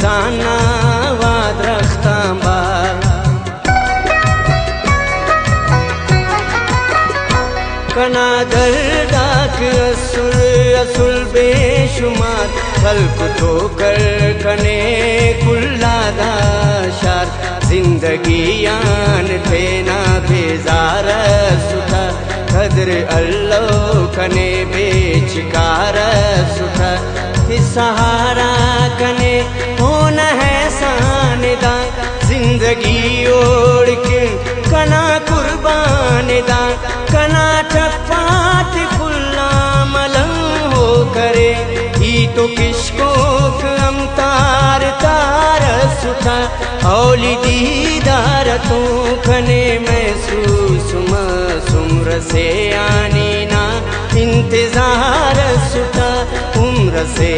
जाना वाद रखता बार कना दर्दाक असुल असुल बेशुमार खल्क ठोकर कने कुल्लादा शार जिंदगी यान थे ना बेजार सुठा कदर अल्लाह कने बेचकार सुठा सहारा कने होना है सानिदा जिंदगी ओढ़ के कना कुर्बान दा कना ठपात खुल्ला मलंग हो करे ही तो किसको अमतार तार सुठा औली दीदार तू कने महसूस उम्र से आनी ना इंतजार सुठा उम्र से